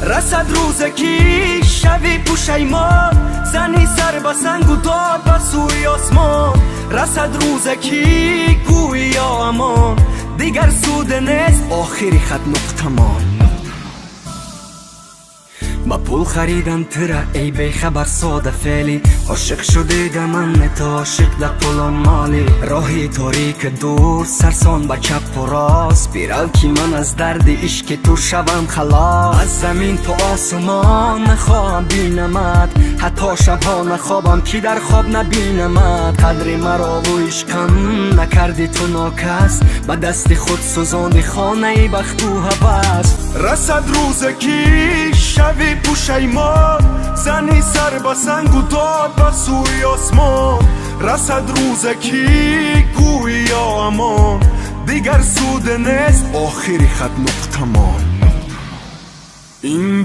رسد روزکی شوی پوشیمان، زنی سر به سنگ و داد به سوی آسمان. رسد روزکی گویی یا امان، دیگر سود نیست آخری خط نقطمان. با پول خریدم تره ای بی خبر ساده فعلی، عاشق شده من تو عاشق در پول و مالی. راهی تاریک دور سرسان با چپ و راست، بیرال که من از درد عشق تو شوم خلاص. از زمین تو آسمان نخواهم بینمت، حتی شبها نخوابم که در خواب نبینمت. قدر مرا و عشقم نکردی تو ناکس، با دست خود سوزاندی خانه بخت و هوس. رسد روزکی شوی پوشیمان، زنی سر به سنگ و داد به سوی آسمان. رسد روزکی گویی یا امان، دیگر سود نیست آخری خط نقطمان. این